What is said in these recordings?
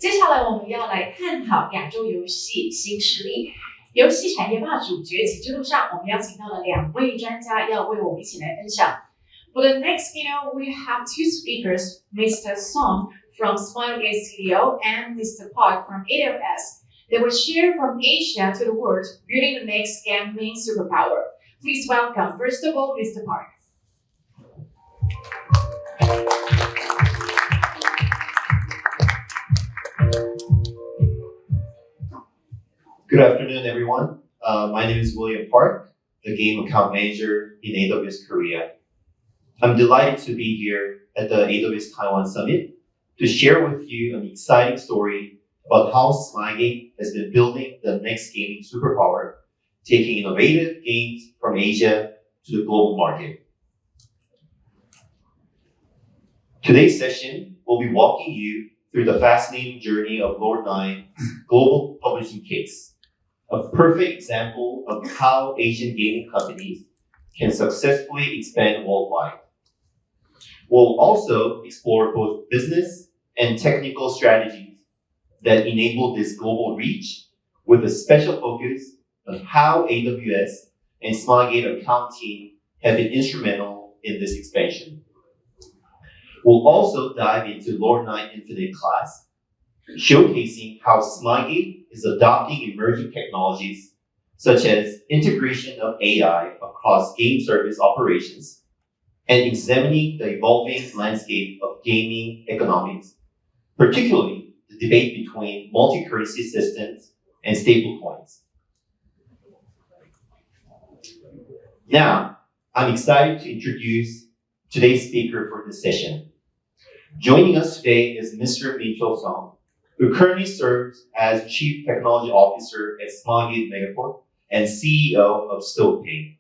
接下来我们要来探讨亚洲游戏新势力。游戏产业霸主崛起之路上，我们邀请到了2位专家，要为我们一起来分享。For the next keynote, we have 2 speakers, Mr. Song from Smilegate Studio and Mr. Park from AWS. They will share from Asia to the world, building the next gaming superpower. Please welcome, first of all, Mr. Park. Good afternoon, everyone. My name is William Park, the Game Account Manager in AWS Korea. I'm delighted to be here at the AWS Taiwan Summit to share with you an exciting story about how Smilegate has been building the next gaming superpower, taking innovative games from Asia to the global market. Today's session will be walking you through the fascinating journey of Lord9's global publishing case, a perfect example of how Asian gaming companies can successfully expand worldwide. We'll also explore both business and technical strategies that enable this global reach, with a special focus on how AWS and Smilegate account team have been instrumental in this expansion. We'll also dive into Lord9 Infinite class, showcasing how Smilegate is adopting emerging technologies such as integration of AI across game service operations and examining the evolving landscape of gaming economics, particularly the debate between multi-currency systems and stablecoins. Now, I'm excited to introduce today's speaker for this session. Joining us today is Mr. Min-Chul Song, who currently serves as Chief Technology Officer at Smilegate Megaport and CEO of StovePay.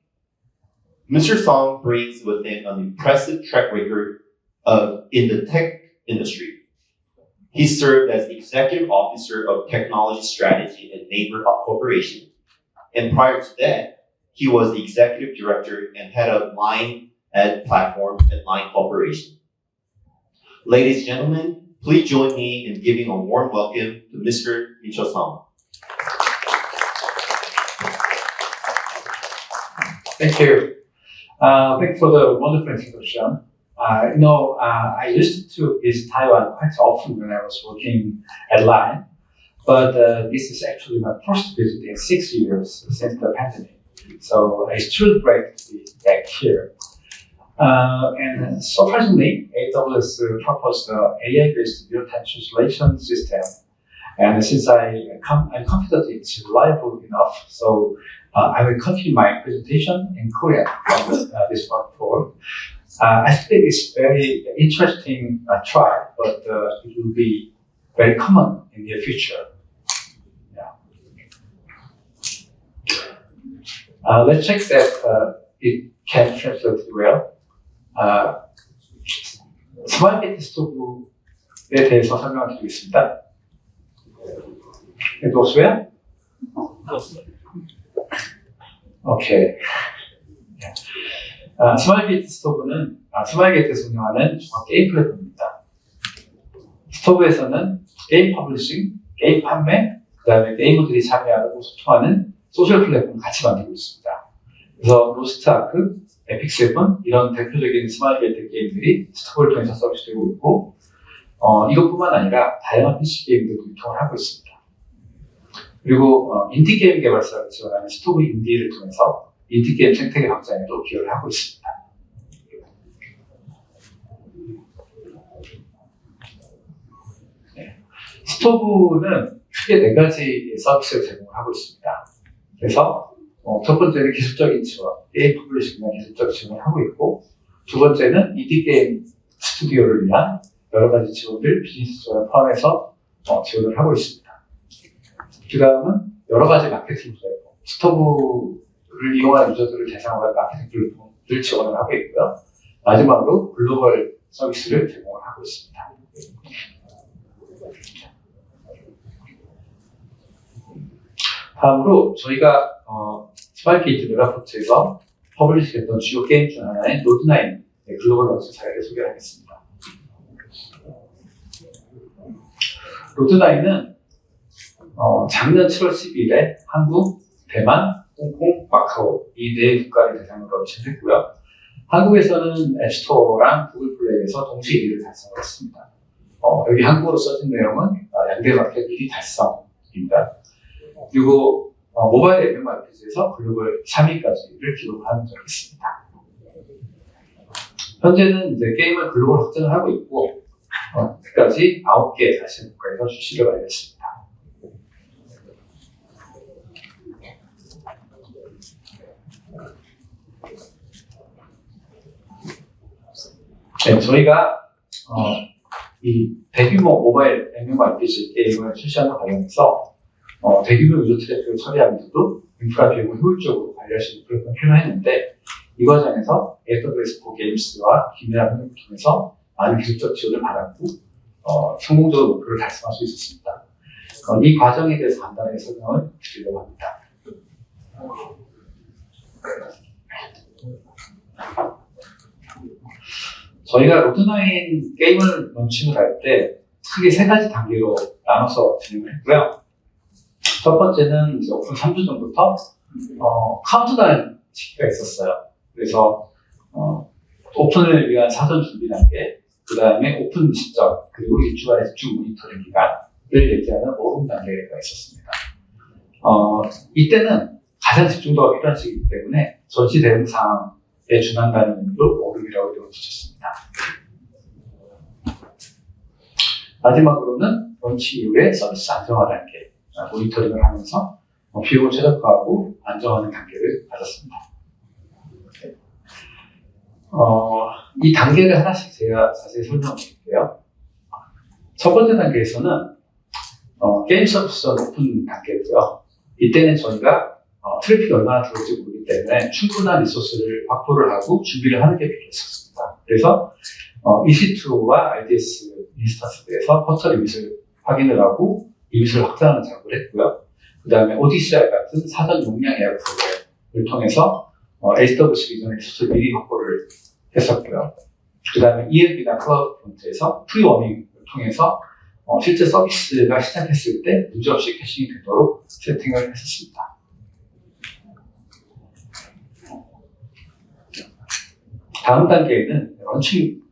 Mr. Song brings with him an impressive track record in the tech industry. He served as Executive Officer of Technology Strategy at Naver Corporation, and prior to that, he was the Executive Director and Head of Line Ad Platform at Line Corporation. Ladies and gentlemen, please join me in giving a warm welcome to Mr. Min-Chul Song. Thank you. Thanks for the wonderful introduction. I used to visit Taiwan quite often when I was working at Line, but this is actually my first visit in 6 years since the pandemic. So it's truly great to be back here. And surprisingly, AWS proposed an AI-based real-time translation system. And since I'm confident it's reliable enough, so I will continue my presentation in Korean from this point forward. I think it's very interesting try, but it will be very common in the future. Yeah. Let's check that it can translate well. 스마일게이트 스토브에 대해서 설명을 드리겠습니다. It goes well? Okay. 스마일게이트 스토브는 스마일게이트에서 운영하는 게임 플랫폼입니다. 스토브에서는 게임 퍼블리싱, 게임 판매, 그 다음에 게이머들이 참여하고 소통하는 소셜 플랫폼을 같이 만들고 있습니다. 그래서 로스트 아크, 에픽 세븐 이런 대표적인 스마일게이트 게임들이 스토브를 통해서 서비스되고 있고, 이것뿐만 아니라 다양한 PC 게임들도 유통을 하고 있습니다. 그리고 인디 게임 개발사를 지원하는 스토브 인디를 통해서 인디 게임 생태계 확장에도 기여를 하고 있습니다. 네. 스토브는 크게 4가지 서비스를 제공을 하고 있습니다. 그래서 첫 번째는 기술적인 지원, 게임 퍼블리싱과 기술적 지원을 하고 있고, 두 번째는 인디게임 스튜디오를 위한 여러 가지 지원들, 비즈니스 지원을 포함해서 지원을 하고 있습니다. 그 다음은 여러 가지 마케팅 플랫폼, 스토브를 이용한 유저들을 대상으로 한 마케팅 플랫폼들 지원을 하고 있고요. 마지막으로 글로벌 서비스를 제공을 하고 있습니다. 다음으로 저희가 스마일게이트 메가포트에서 퍼블리시했던 주요 게임 중 하나인 로드9 글로벌 런치 사례를 소개하겠습니다. 로드9은 작년 7월 12일에 한국, 대만, 홍콩, 마카오 이 네 국가를 대상으로 런칭을 했고요. 한국에서는 앱스토어랑 구글 플레이에서 동시에 1위를 달성했습니다. 여기 한국어로 써진 내용은 양대 마켓 1위 달성입니다. 그리고 모바일 MMORPG에서 글로벌 3위까지를 기록한 적이 있습니다. 현재는 이제 게임을 글로벌 확장을 하고 있고 끝까지 9개 아시아 국가에서 출시를 완료했습니다. 네, 저희가 이 대규모 모바일 MMORPG 게임을 출시하는 과정에서 대규모 유저 트래픽을 처리하면서도 인프라 비용을 효율적으로 관리할 수 있는 그런 필요했는데 이 과정에서 AWS 게임스와 기밀한 협력을 통해서 많은 기술적 지원을 받았고 성공적으로 목표를 달성할 수 있었습니다. 이 과정에 대해서 간단하게 설명을 드리려고 합니다. 저희가 로드9 게임을 런칭을 할 때 크게 세 가지 단계로 나눠서 진행을 했고요. 첫 번째는 이제 오픈 3주 전부터 카운트다운 시기가 있었어요. 그래서 오픈을 위한 사전 준비 단계, 그 다음에 오픈 시점, 그리고 일주간의 집중 모니터링 기간을 얘기하는 오름 단계가 있었습니다. 이때는 가장 집중도가 필요한 시기이기 때문에 전시 대응 상황에 준한다는 의미로 오름이라고 이름을 붙였습니다. 마지막으로는 런치 이후에 서비스 안정화 단계, 모니터링을 하면서 비용을 최적화하고 안정화하는 단계를 가졌습니다. 이 단계를 하나씩 제가 자세히 설명해 드릴게요. 첫 번째 단계에서는 게임 서비스 오픈 단계고요. 이때는 저희가 트래픽이 얼마나 들어올지 모르기 때문에 충분한 리소스를 확보를 하고 준비를 하는 게 필요했었습니다. 그래서 EC2와 RDS 인스턴스에서 포털 리밋을 확인을 하고 리밋을 확장하는 작업을 했고요. 그 다음에 ODCR 같은 사전 용량 예약 프로그램을 통해서 AWS 기존의 리소스 미리 확보를 했었고요. 그 다음에 ELB나 클라우드 프론트에서 프리워밍을 통해서 실제 서비스가 시작했을 때 문제없이 캐싱이 되도록 세팅을 했었습니다. 다음 단계에는 런칭이죠.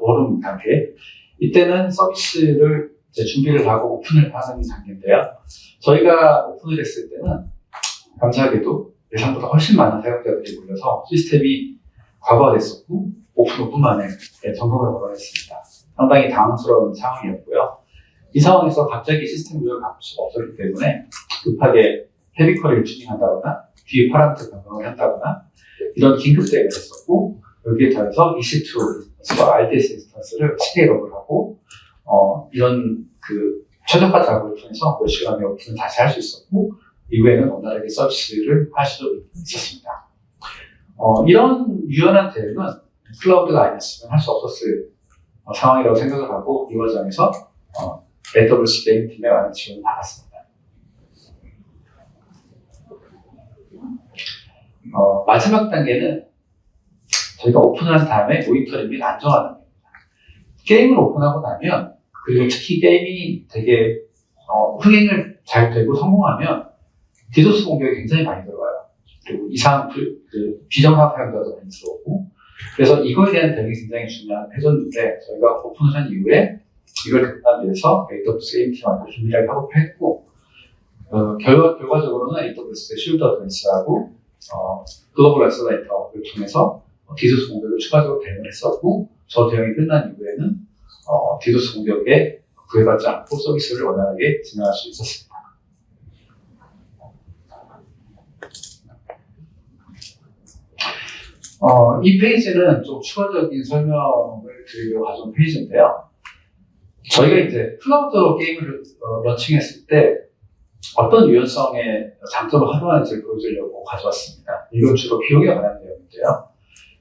워룸 단계. 이때는 서비스를 이제 준비를 하고 오픈을 하는 단계인데요. 저희가 오픈을 했을 때는 감사하게도 예상보다 훨씬 많은 사용자들이 몰려서 시스템이 과부하됐었고 오픈만에 점검을 걸어냈습니다. 상당히 당황스러운 상황이었고요. 이 상황에서 갑자기 시스템 구조를 바꿀 수가 없었기 때문에 급하게 헤비 쿼리를 튜닝한다거나 뒤에 파라미터 변경을 한다거나 이런 긴급 대응을 했었고 여기에 더해서 EC2와 RDS 인스턴스를 스케일업을 하고 이런 그 최적화 작업을 통해서 몇 시간에 오픈을 다시 할 수 있었고 이후에는 원활하게 서비스를 할 수 있었습니다. 이런 유연한 대응은 클라우드가 아니었으면 할 수 없었을 상황이라고 생각을 하고 이 과정에서 AWS 게임팀의 많은 지원을 받았습니다. 마지막 단계는 저희가 오픈을 한 다음에 모니터링 및 안정화 단계입니다. 게임을 오픈하고 나면 그리고 특히 게임이 되게 흥행을 잘 되고 성공하면 디도스 공격이 굉장히 많이 들어와요. 그리고 비정상 사용자도 많이 들어오고 그래서 이거에 대한 대응이 굉장히 중요한 회전인데 저희가 오픈을 한 이후에 이걸 극복하기 위해서 AWS 게임팀하고 준비를 하고 했고 결과적으로는 AWS의 쉴드 어드밴스하고 글로벌 엑셀레이터를 통해서 디도스 공격을 추가적으로 대응을 했었고 저 대응이 끝난 이후에는 디도스 공격에 구애받지 않고 서비스를 원활하게 진행할 수 있었습니다. 이 페이지는 좀 추가적인 설명을 드리려고 가져온 페이지인데요. 저희가 이제 클라우드 게임을 런칭했을 때 어떤 유연성의 장점을 활용하는지를 보여드리려고 가져왔습니다. 이건 주로 비용에 관한 내용인데요.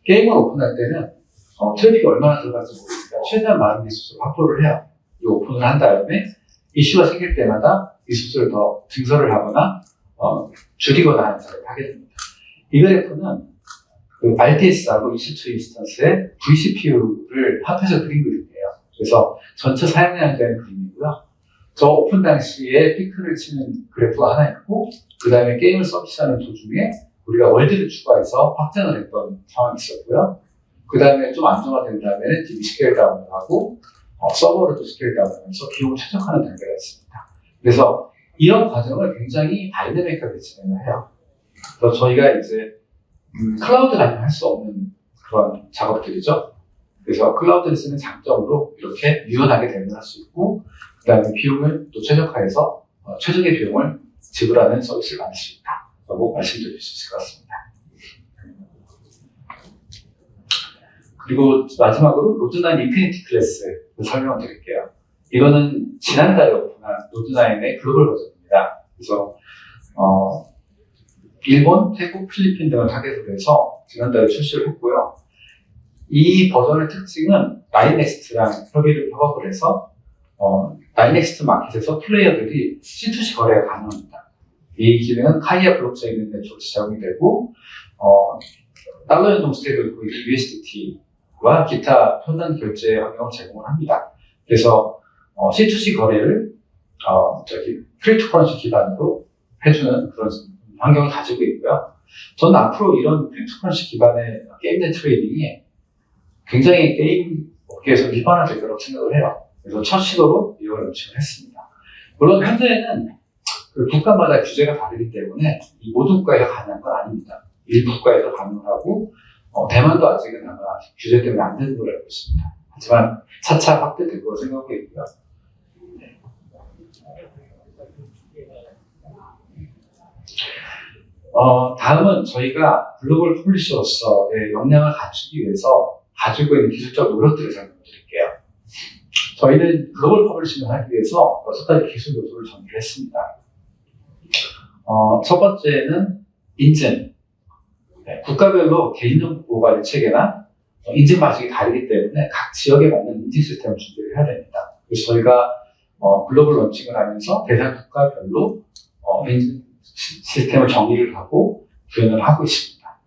게임을 오픈할 때는 트래픽이 얼마나 들어갈지 모르니까 최대한 많은 리소스를 확보를 해요. 이 오픈을 한 다음에 이슈가 생길 때마다 리소스를 더 증설을 하거나 줄이거나 하는 작업을 하게 됩니다. 이 그래프는 RDS하고 EC2 인스턴스의 vCPU를 합해서 그린 그림이에요. 그래서 전체 사용량에 대한 그림이고요. 저 오픈 당시에 피크를 치는 그래프가 하나 있고, 그 다음에 게임을 서비스하는 도중에 우리가 월드를 추가해서 확장을 했던 상황이 있었고요. 그 다음에 좀 안정화된 다음에는 DB 스케일 다운을 하고, 서버를 또 스케일 다운하면서 비용을 최적화하는 단계가 있습니다. 그래서 이런 과정을 굉장히 다이내믹하게 진행을 해요. 그래서 저희가 이제 클라우드가 아니면 할 수 없는 그런 작업들이죠. 그래서 클라우드를 쓰는 장점으로 이렇게 유연하게 대응할 수 있고, 그 다음에 비용을 또 최적화해서 최적의 비용을 지불하는 서비스를 만들 수 있다라고 말씀드릴 수 있을 것 같습니다. 그리고 마지막으로 로드9 인피니티 클래스 설명을 드릴게요. 이거는 지난달에 오픈한 로드9의 글로벌 버전입니다. 그래서 일본, 태국, 필리핀 등을 타겟으로 해서 지난달에 출시를 했고요. 이 버전의 특징은 나인넥스트랑 협업을 해서 나인넥스트 마켓에서 플레이어들이 C2C 거래가 가능합니다. 이 기능은 카이아 블록체인 네트워크 제공이 되고 달러 연동 스테이블 코인 USDT와 기타 편단 결제 환경을 제공을 합니다. 그래서 C2C 거래를 크립토커런시 기반으로 해주는 그런 환경을 가지고 있고요. 저는 앞으로 이런 크립토커런시 기반의 게임 트레이딩이 굉장히 게임 업계에서 일반화될 거라고 생각을 해요. 그래서 첫 시도로 이걸 런칭을 했습니다. 물론 현재는 그 국가마다 규제가 다르기 때문에 이 모든 국가에서 가능한 건 아닙니다. 일부 국가에서 가능하고 대만도 아직은 아마 규제 때문에 안 되는 걸로 알고 있습니다. 하지만 차차 확대될 거라고 생각하고 있고요. 다음은 저희가 글로벌 퍼블리셔로서의 역량을 갖추기 위해서 가지고 있는 기술적 노력들을 설명드릴게요. 저희는 글로벌 퍼블리싱을 하기 위해서 6가지 기술 요소를 정리를 했습니다. 첫 번째는 인증. 국가별로 개인정보 관리 체계나 인증 방식이 다르기 때문에 각 지역에 맞는 인증 시스템을 준비를 해야 됩니다. 그래서 저희가 글로벌 런칭을 하면서 대상 국가별로 인증 시스템을 정리를 하고 구현을 하고 있습니다.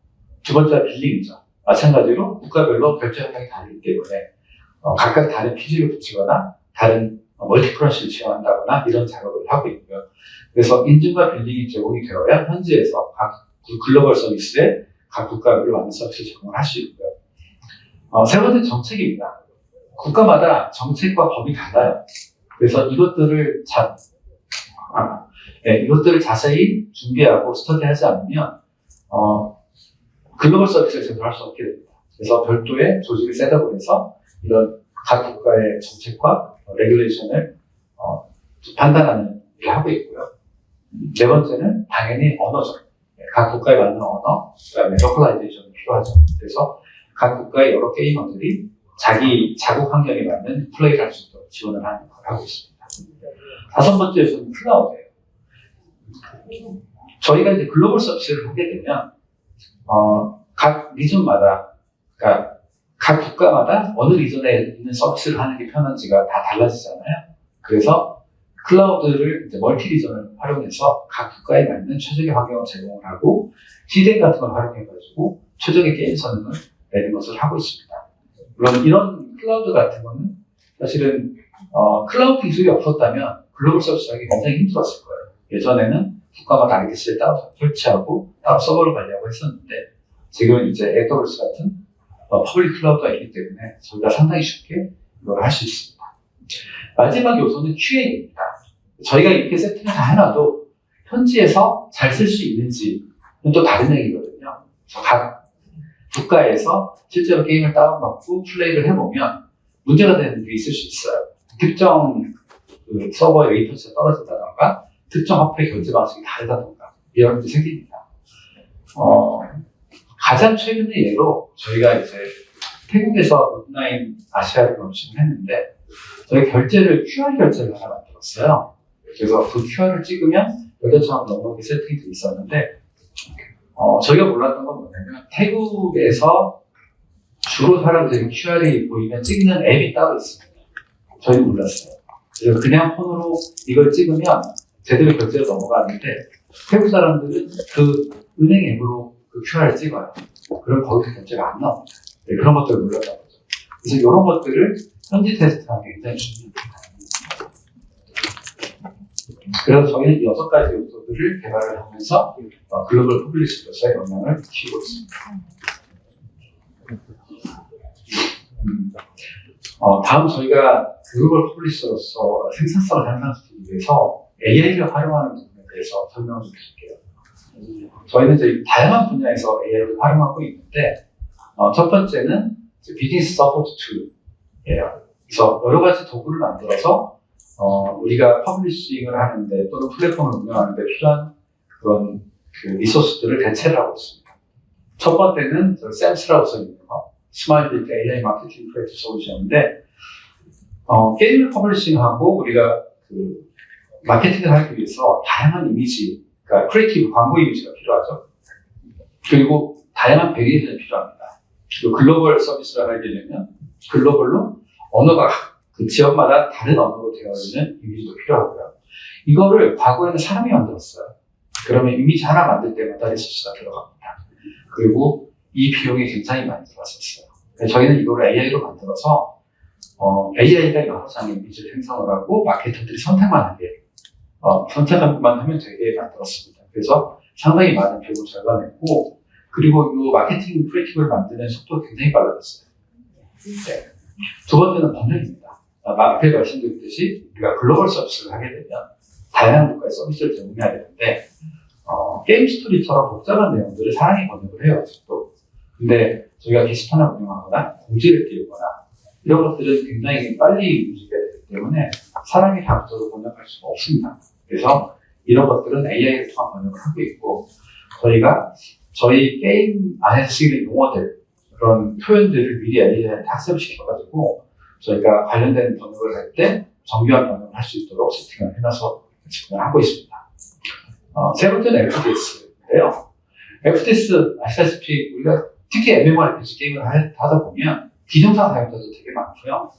두 번째가 빌링이죠. 마찬가지로 국가별로 결제 환경이 다르기 때문에 각각 다른 피지를 붙이거나 다른 멀티커런시를 지원한다거나 이런 작업을 하고 있고요. 그래서 인증과 빌링이 제공이 되어야 현지에서 각 글로벌 서비스에 각 국가별로 맞는 서비스를 제공을 할 수 있고요. 세 번째 정책입니다. 국가마다 정책과 법이 달라요. 그래서 이것들을 자세히 준비하고 스터디하지 않으면 글로벌 서비스를 제대로 할 수 없게 됩니다. 그래서 별도의 조직을 셋업을 해서 이런 각 국가의 정책과 레귤레이션을 판단하는 일을 하고 있고요. 네 번째는 당연히 언어죠. 각 국가에 맞는 언어, 그다음에 로컬라이제이션이 필요하죠. 그래서 각 국가의 여러 게이머들이 자기 자국 환경에 맞는 플레이를 할 수 있도록 지원을 하는 걸 하고 있습니다. 다섯 번째 요소는 클라우드예요. 저희가 이제 글로벌 서비스를 하게 되면 각 리전마다, 그러니까 각 국가마다 어느 리전에 있는 서비스를 하는 게 편한지가 다 달라지잖아요. 그래서 클라우드를 이제 멀티 리전을 활용해서 각 국가에 맞는 최적의 환경을 제공을 하고 CDN 같은 걸 활용해가지고 최적의 게임 성능을 내는 것을 하고 있습니다. 물론 이런 클라우드 같은 거는 사실은 클라우드 기술이 없었다면 글로벌 서비스 하기 굉장히 힘들었을 거예요. 예전에는 국가마다 RDS를 따로 설치하고 따로 서버를 관리하고 했었는데 지금은 이제 AWS 같은 퍼블릭 클라우드가 있기 때문에 저희가 상당히 쉽게 이걸 할 수 있습니다. 마지막 요소는 QA입니다. 저희가 이렇게 세팅을 다 해놔도 현지에서 잘 쓸 수 있는지는 또 다른 얘기거든요. 각 국가에서 실제로 게임을 다운받고 플레이를 해보면 문제가 되는 게 있을 수 있어요. 특정 서버의 레이턴시가 떨어진다던가 특정 화폐 결제 방식이 다르다던가 이런 문제 생깁니다. 가장 최근의 예로 저희가 이제 태국에서 로드9 아시아를 런칭을 했는데 저희 결제를 QR 결제를 하나 만들었어요. 그래서 그 QR을 찍으면 여자처럼 넉넉히 세팅이 돼 있었는데 저희가 몰랐던 건 뭐냐면 태국에서 주로 사람들이 QR이 보이면 찍는 앱이 따로 있습니다. 저희는 몰랐어요. 그래서 그냥 폰으로 이걸 찍으면 제대로 결제가 넘어가는데 태국 사람들은 그 은행 앱으로 그 QR을 찍어요. 그럼 거기서 결제가 안 나옵니다. 네, 그런 것들을 몰랐던 거죠. 그래서 이런 것들을 현지 테스트하는 게 굉장히 중요합니다. 그래서 저희는 이 6가지 요소들을 개발을 하면서 글로벌 퍼블리셔로서의 역량을 키우고 있습니다. 다음 저희가 글로벌 퍼블리셔로서 생산성을 향상시키기 위해서 AI를 활용하는 부분에 대해서 설명을 좀 드릴게요. 저희는 이제 다양한 분야에서 AI를 활용하고 있는데, 첫 번째는 비즈니스 서포트 툴이에요. 그래서 여러 가지 도구를 만들어서 우리가 퍼블리싱을 하는데 또는 플랫폼을 운영하는데 필요한 그런 그 리소스들을 대체를 하고 있습니다. 첫 번째는 샘스라고 써있는 거, 스마일 빌드 AI 마케팅 크리에이터 솔루션인데, 게임을 퍼블리싱하고 우리가 그 마케팅을 하기 위해서 다양한 이미지, 그러니까 크리에이티브 광고 이미지가 필요하죠. 그리고 다양한 베리에이션이 필요합니다. 그리고 글로벌 서비스를 하게 되면 글로벌로 언어가 그 지역마다 다른 언어로 되어 있는 이미지도 필요하고요. 이거를 과거에는 사람이 만들었어요. 그러면 이미지 하나 만들 때마다 리소스가 들어갑니다. 그리고 이 비용이 굉장히 많이 들어갔었어요. 저희는 이거를 AI로 만들어서 AI가 여러 장의 이미지를 생성을 하고 마케터들이 선택만 하면 되게 만들었습니다. 그래서 상당히 많은 비용을 절감했고, 그리고 이 마케팅 크리에이티브를 만드는 속도가 굉장히 빨라졌어요. 네. 두 번째는 번역입니다. 앞에 말씀드렸듯이 우리가 글로벌 서비스를 하게 되면 다양한 국가의 서비스를 제공해야 되는데, 게임 스토리처럼 복잡한 내용들을 사람이 번역을 해요. 또. 근데 저희가 게시판을 운영하거나 공지를 띄우거나 이런 것들은 굉장히 빨리 유지가 되기 때문에 사람이 다국적으로 번역할 수가 없습니다. 그래서 이런 것들은 AI를 통한 번역을 하고 있고, 저희가 저희 게임 안에서 쓰이는 용어들, 그런 표현들을 미리 AI한테 학습을 시켜가지고 저희가 관련된 번역을 할 때 정교한 번역을 할 수 있도록 세팅을 해놔서 지금 하고 있습니다. 세 번째는 FDS인데요. FDS 아시다시피 우리가 특히 MMORPG 게임을 하다 보면 비정상 사용자도 되게 많고요.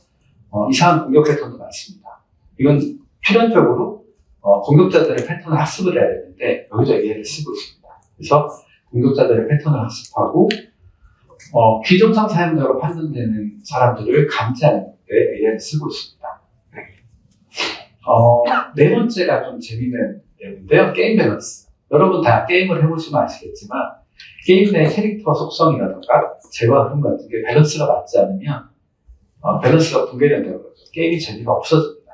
이상한 공격 패턴도 많습니다. 이건 필연적으로 공격자들의 패턴을 학습을 해야 되는데 여기서 AI를 쓰고 있습니다. 그래서 공격자들의 패턴을 학습하고 비정상 사용자로 판단되는 사람들을 감지하는 데 AI를 쓰고 있습니다. 네 번째가 좀 재밌는 내용인데요. 게임 밸런스. 여러분 다 게임을 해보시면 아시겠지만 게임 내 캐릭터 속성이라든가 재화 흐름 같은 게 밸런스가 맞지 않으면 밸런스가 붕괴된다고 그러죠. 게임이 재미가 없어집니다.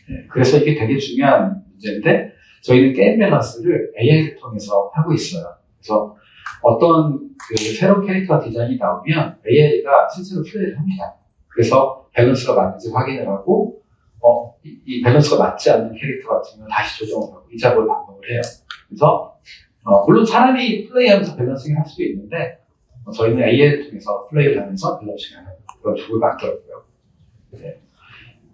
네, 그래서 이게 되게 중요한 문제인데 저희는 게임 밸런스를 AI를 통해서 하고 있어요. 그래서 어떤 그 새로운 캐릭터 디자인이 나오면 AI가 실제로 플레이를 합니다. 그래서 밸런스가 맞는지 확인을 하고 이 밸런스가 맞지 않는 캐릭터 같으면 다시 조정을 하고 이 작업을 반복을 해요. 그래서 물론 사람이 플레이하면서 밸런싱을 할 수도 있는데 저희는 AI를 통해서 플레이를 하면서 밸런싱을 하는 그런 툴을 만들었고요. 네.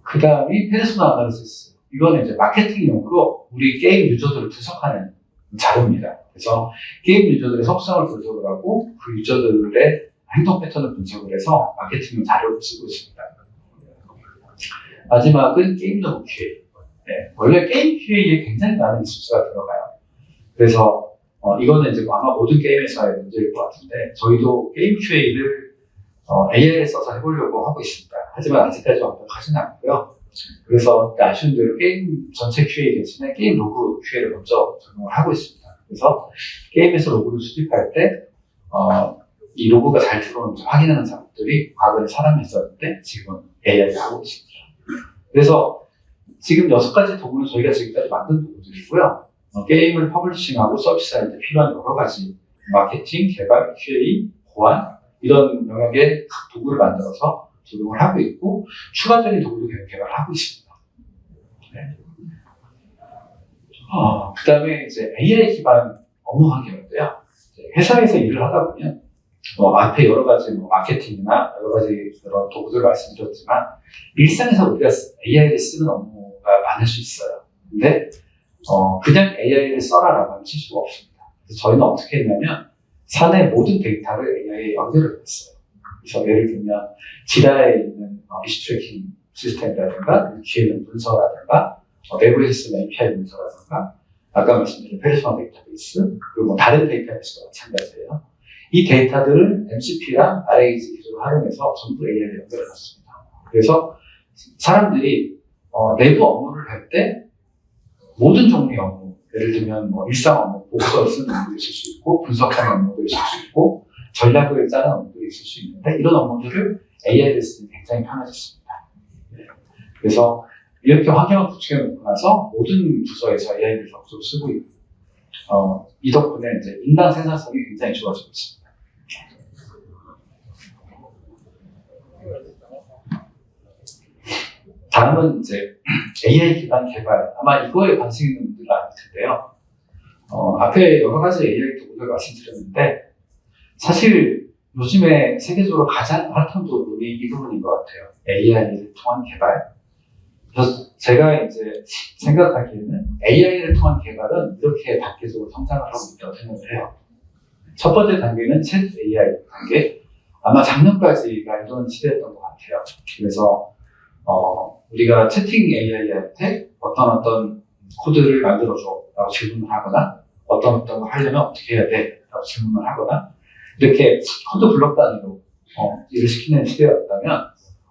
그 다음이 페르소나 아나리시스. 이거는 이제 마케팅용으로 우리 게임 유저들을 분석하는 자료입니다. 그래서 게임 유저들의 속성을 분석을 하고 그 유저들의 행동 패턴을 분석을 해서 마케팅용 자료를 쓰고 있습니다. 마지막은 게임 노브 QA. 네, 원래 게임 QA에 굉장히 많은 리소스가 들어가요. 그래서 이거는 이제 아마 모든 게임 회사의 문제일 것 같은데 저희도 게임 QA를 AI를 써서 해보려고 하고 있습니다. 하지만 아직까지 완벽하지는 않고요. 그래서 아쉬운 대로 게임 전체 QA 대신에 게임 로그 QA를 먼저 적용을 하고 있습니다. 그래서 게임에서 로그를 수집할 때 이 로그가 잘 들어오는지 확인하는 작업들이 과거에 사람이 있었는데 지금은 AI가 하고 있습니다. 그래서 지금 6가지 도구는 저희가 지금까지 만든 도구들이고요. 게임을 퍼블리싱하고 서비스할 때 필요한 여러 가지 마케팅, 개발, QA, 보안 이런 영역의 각 도구를 만들어서 적용을 하고 있고 추가적인 도구도 개발하고 있습니다. 네. 그 다음에 이제 AI 기반 업무 환경인데요. 회사에서 일을 하다 보면 앞에 여러 가지 마케팅이나 여러 가지 그런 도구들 말씀드렸지만 일상에서 우리가 AI를 쓰는 업무가 많을 수 있어요. 근데 그냥 AI를 써라라고 하면 칠 수가 없습니다. 그래서 저희는 어떻게 했냐면 사내 모든 데이터를 AI에 연결을 했어요. 그래서 예를 들면 지라에 있는 이슈 트래킹 시스템이라든가 위키에 있는 문서라든가 내부에서 쓰는 API 문서라든가 아까 말씀드린 페르소나 데이터베이스 그리고 다른 데이터베이스도 마찬가지예요. 이 데이터들을 MCP랑 RAG 기술을 활용해서 전부 AI에 연결해놨습니다. 그래서 사람들이 내부 업무를 할 때 모든 종류의 업무, 예를 들면 뭐 일상 업무, 보고서 쓰는 업무도 있을 수 있고 분석하는 업무도 있을 수 있고 전략을 짜는 업무도 있을 수 있는데 이런 업무들을 AI를 쓰면 굉장히 편해졌습니다. 그래서 이렇게 환경을 구축해 놓고 나서 모든 부서에서 AI를 적극적으로 쓰고 있고 이 덕분에 이제 인간 생산성이 굉장히 좋아지고 있습니다. 다음은 이제 AI 기반 개발. 아마 이거에 관심 있는 분들은 아닐 텐데요. 앞에 여러 가지 AI 도구를 말씀드렸는데, 사실 요즘에 세계적으로 가장 핫한 부분이 이 부분인 것 같아요. AI를 통한 개발. 그래서 제가 이제 생각하기에는 AI를 통한 개발은 이렇게 단계적으로 성장을 하고 있다고 생각을 해요. 첫 번째 단계는 챗 AI 단계. 아마 작년까지 말던 시대였던 것 같아요. 그래서 우리가 채팅 AI한테 어떤 코드를 만들어줘 라고 질문을 하거나 어떤 거 하려면 어떻게 해야 돼? 라고 질문을 하거나 이렇게 코드 블록 단위로 일을 시키는 시대였다면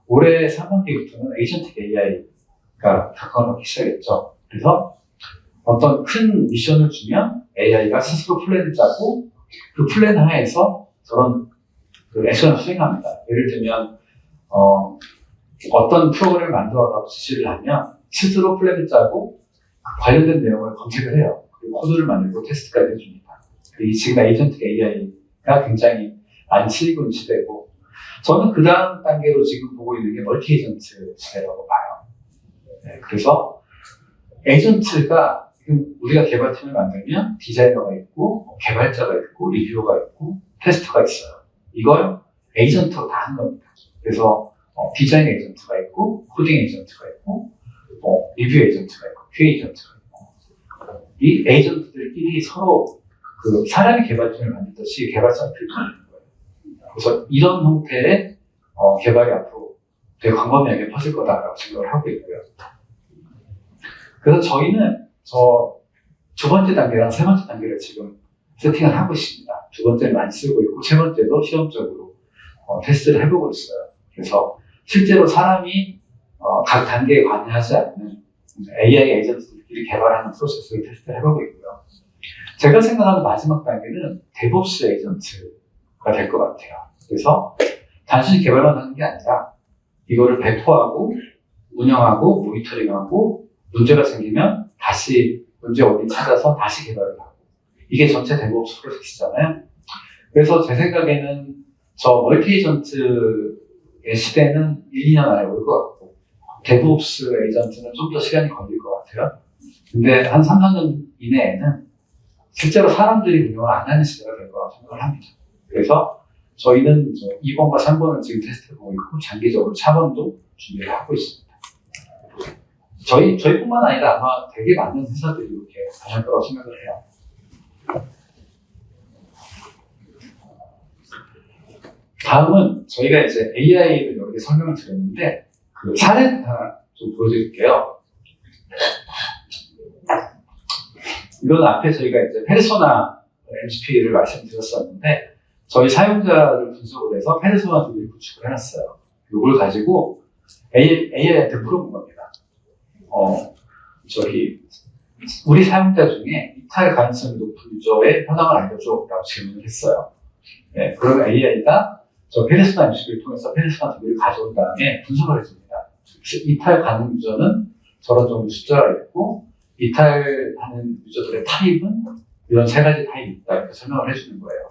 올해 상반기부터는 에이전틱 AI가 다가오기 시작했죠. 그래서 어떤 큰 미션을 주면 AI가 스스로 플랜을 짜고 그 플랜 하에서 저런 그 액션을 수행합니다. 예를 들면 어떤 프로그램을 만들어라고 지시를 하면 스스로 플랜을 짜고 그 관련된 내용을 검색을 해요. 그리고 코드를 만들고 테스트까지 해줍니다. 지금 에이전틱 AI가 굉장히 많이 쓰이고 있는 시대고 저는 그 다음 단계로 지금 보고 있는 게 멀티 에이전트 시대라고 봐요. 네, 그래서 에이전트가 지금 우리가 개발팀을 만들면 디자이너가 있고 개발자가 있고 리뷰어가 있고 테스터가 있어요. 이걸 에이전트로 다 하는 겁니다. 그래서 디자인 에이전트가 있고 코딩 에이전트가 있고 리뷰 에이전트가 있고 QA 에이전트가 있고 이 에이전트들끼리 서로 그 사람이 개발팀을 만들듯이 개발자를 만드는 거예요. 그래서 이런 형태의 개발이 앞으로 되게 광범위하게 퍼질 거다라고 생각을 하고 있고요. 그래서 저희는 두 번째 단계랑 세 번째 단계를 지금 세팅을 하고 있습니다. 두 번째는 많이 쓰고 있고 세 번째도 시험적으로 테스트를 해보고 있어요. 그래서 실제로 사람이 각 단계에 관여하지 않는 AI 에이전트들끼리 개발하는 프로세스를 테스트를 해보고 있고요. 제가 생각하는 마지막 단계는 데브옵스 에이전트가 될 것 같아요. 그래서 단순히 개발만 하는 게 아니라 이거를 배포하고 운영하고 모니터링하고 문제가 생기면 다시 문제 원인 찾아서 다시 개발을 하고 이게 전체 데브옵스 프로세스잖아요. 그래서 제 생각에는 저 멀티 에이전트의 시대는 1, 2년 안에 올 것 같고 데브옵스 에이전트는 좀 더 시간이 걸릴 것 같아요. 근데 한 3, 4년 이내에는 실제로 사람들이 운영을 안 하는 시대가 될 거라고 생각을 합니다. 그래서 저희는 2번과 3번을 지금 테스트해보고 있고 장기적으로 4번도 준비를 하고 있습니다. 저희뿐만 아니라 아마 되게 많은 회사들이 이렇게 할 거라고 생각을 해요. 다음은 저희가 이제 AI를 여기 설명을 드렸는데 그 사례를 하나 좀 보여드릴게요. 이건 앞에 저희가 이제 페르소나 MCP를 말씀드렸었는데 저희 사용자를 분석을 해서 페르소나 DB를 구축을 해놨어요. 이걸 가지고 AI한테 물어본 겁니다. 우리 사용자 중에 이탈 가능성이 높은 유저의 현황을 알려줘 라고 질문을 했어요. 네, 그러면 AI가 저 페르소나 MCP를 통해서 페르소나 DB를 가져온 다음에 분석을 해줍니다. 이탈 가능 유저는 저런 정도 숫자가 있고 이탈하는 유저들의 타입은 이런 세 가지 타입이 있다 이렇게 설명을 해주는 거예요.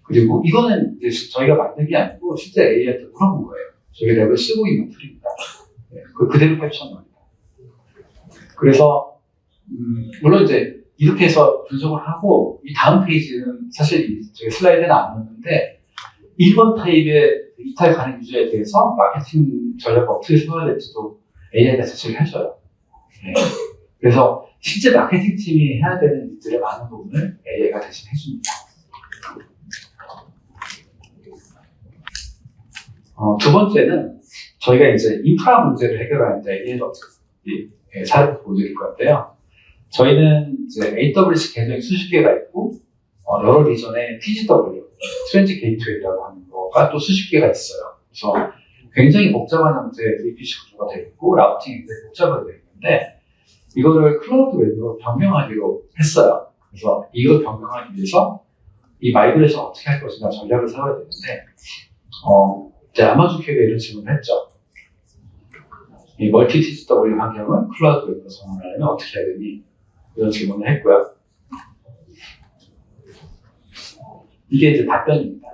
그리고 이거는 이제 저희가 만든 게 아니고 실제 AI한테 물어본 거예요. 저희 랩을 쓰고 있는 툴입니다. 네, 그대로 캡처한 겁니다. 그래서 물론 이제 이렇게 해서 분석을 하고 이 다음 페이지는 사실 저희 슬라이드에는 안 넣었는데 1번 타입의 이탈 가능 유저에 대해서 마케팅 전략을 어떻게 세워야 될지도 AI가 제시를 해줘요. 네. 그래서 실제 마케팅 팀이 해야 되는 일들의 많은 부분을 AI가 대신 해줍니다. 두 번째는 저희가 이제 인프라 문제를 해결하는 데 AI가 사례를 보여드릴 건데요. 저희는 이제 AWS 계정이 수십 개가 있고 여러 리전에 TGW, 트렌지 게이트웨이라고 하는 거가 또 수십 개가 있어요. 그래서 굉장히 복잡한 형태의 VPC 구조가 되어 있고 라우팅이 굉장히 복잡하게 되어 있는데 이거를 클라우드 웹으로 변경하기로 했어요. 그래서 이걸 변경하기 위해서 이 마이그레이션 어떻게 할 것인가 전략을 세워야 되는데 이제 아마존 큐에 이런 질문을 했죠. 이 멀티 TCW 환경을 클라우드 웹으로 전환하려면 어떻게 해야 되니? 이런 질문을 했고요. 이게 이제 답변입니다.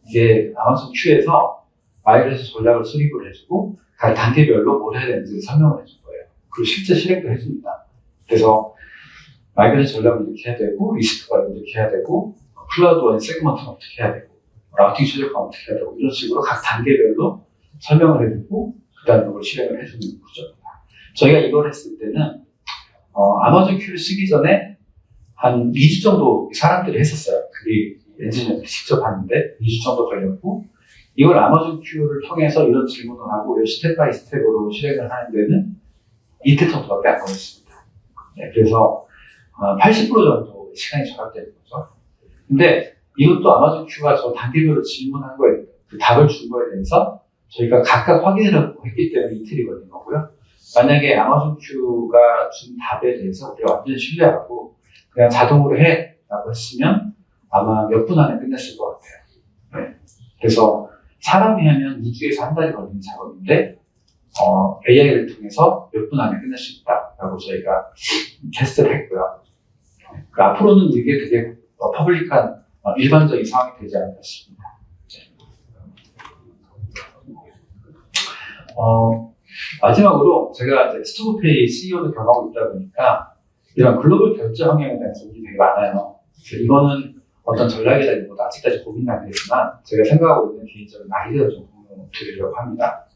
이게 아마존 큐에서 마이그레이션 전략을 수립을 해주고 각 단계별로 뭘 해야 되는지 설명을 해준 거예요. 그리고 실제 실행도 해줍니다. 그래서 마이그레이션 전략을 이렇게 해야 되고 리스크가 이렇게 해야 되고 클라우드 원 세그먼트는 어떻게 해야 되고 라우팅 최적화는 어떻게 해야 되고 이런 식으로 각 단계별로 설명을 해주고 그 다음에 그걸 실행을 해주는 구조입니다. 저희가 이걸 했을 때는 아마존 큐를 쓰기 전에 한 2주 정도 사람들이 했었어요. 그게 엔지니어들이 직접 하는데 2주 정도 걸렸고 이걸 아마존 큐를 통해서 이런 질문을 하고 스텝 바이 스텝으로 실행을 하는 데는 이틀 정도밖에 안 걸렸습니다. 네, 그래서 80% 정도 시간이 절약되는 거죠. 근데 이것도 아마존 큐가 저 단계별로 질문한 거에 그 답을 준 거에 대해서 저희가 각각 확인을 했기 때문에 이틀이 걸린 거고요. 만약에 아마존 큐가 준 답에 대해서 우리가 완전히 신뢰하고 그냥 자동으로 해 라고 했으면 아마 몇 분 안에 끝냈을 것 같아요. 네. 그래서 사람이 하면 2주에서 한 달이 걸리는 작업인데 AI를 통해서 몇 분 안에 끝낼 수 있다라고 저희가 테스트를 했고요. 앞으로는 이게 되게 퍼블릭한 일반적인 상황이 되지 않을까 싶습니다. 마지막으로 제가 이제 스토브페이 CEO도 겸하고 있다 보니까 이런 글로벌 결제 환경에 대한 고민이 되게 많아요. 그래서 이거는 어떤 전략이라기보다 아직까지 고민은 안 되지만 제가 생각하고 있는 개인적인 아이디어를 좀 드리려고 합니다.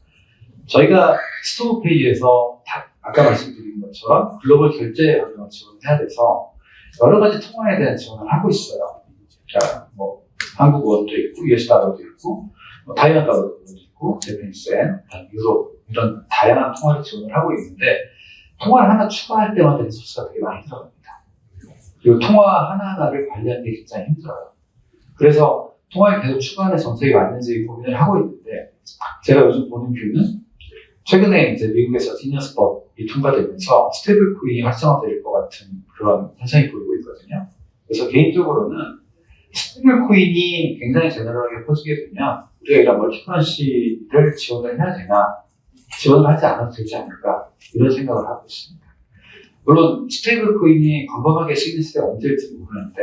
저희가 스토브페이에서 아까 말씀드린 것처럼 글로벌 결제 환경을 지원해야 돼서 여러 가지 통화에 대한 지원을 하고 있어요. 그러니까 뭐 한국 원도 있고, US 달러도 있고, 타이완 달러도 있고, 제페니스 엔, 유로 이런 다양한 통화를 지원을 하고 있는데 통화를 하나 추가할 때마다 리소스가 되게 많이 들어갑니다. 그리고 통화 하나하나를 관리하는 게 굉장히 힘들어요. 그래서 통화를 계속 추가하는 정책이 맞는지 고민을 하고 있는데 제가 요즘 보는 뷰는 최근에 이제 미국에서 디니어스법이 통과되면서 스테이블 코인이 활성화될 것 같은 그런 현상이 보이고 있거든요. 그래서 개인적으로는 스테이블 코인이 굉장히 제너럴하게 퍼지게 되면 우리가 이런 멀티커런시를 지원을 해야 되나 지원을 하지 않아도 되지 않을까 이런 생각을 하고 있습니다. 물론 스테이블 코인이 광범하게 쓰이는 시대가 언제일지 모르는데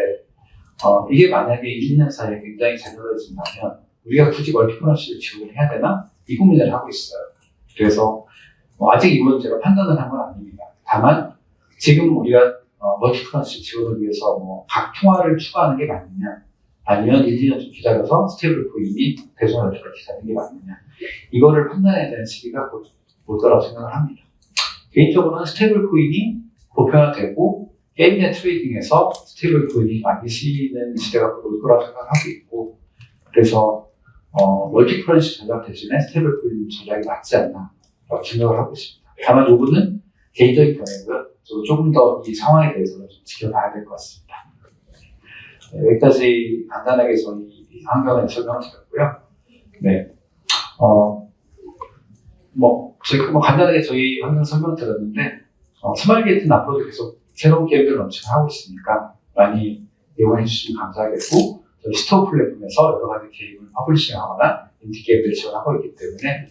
이게 만약에 1, 2년 사이에 굉장히 제너럴해진다면 우리가 굳이 멀티커런시를 지원을 해야 되나 이 고민을 하고 있어요. 그래서 아직 이건 제가 판단을 한 건 아닙니다. 다만 지금 우리가 멀티커런시 지원을 위해서 각 통화를 추가하는 게 맞느냐 아니면 1, 2년 좀 기다려서 스테이블 코인이 대중화될 때까지 기다리는 게 맞느냐 이거를 판단해야 되는 시기가 곧 올 거라고 생각을 합니다. 개인적으로는 스테이블 코인이 보편화되고 게임의 트레이딩에서 스테이블 코인이 많이 쓰이는 시대가 곧 올 거라고 생각하고 있고 그래서 멀티커런시 전략 대신에 스테이블 코인 전략이 맞지 않나 생각을 하고 있습니다. 다만 요거는 개인적인 견해고요. 저도 조금 더 이 상황에 대해서는 좀 지켜봐야 될 것 같습니다. 네, 여기까지 간단하게 저희 환경을 설명을 드렸고요. 네, 제가 간단하게 저희 환경 설명 드렸는데 스마일 게이트는 앞으로도 계속 새로운 게임들을 런칭을 하고 있으니까 많이 이용해 주시면 감사하겠고 저희 스토어 플랫폼에서 여러 가지 게임을 퍼블리싱하거나 인디 게임들을 지원하고 있기 때문에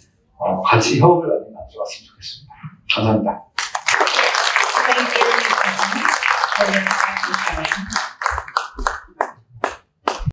같이 협업을 많이 만들어왔으면 좋겠습니다. 감사합니다. Thank you for your